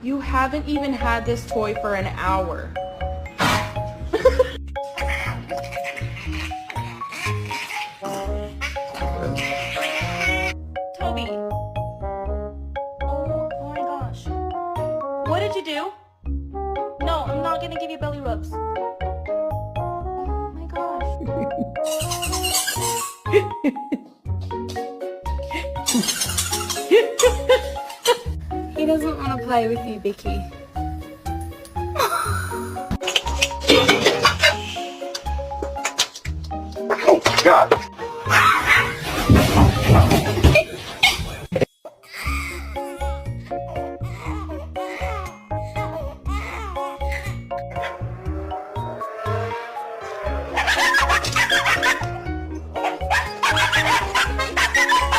You haven't even had this toy for an hour. Toby. Oh my gosh. What did you do? No, I'm not gonna give you belly rubs. Oh my gosh. He doesn't want to play with you, Vicky. Oh, God.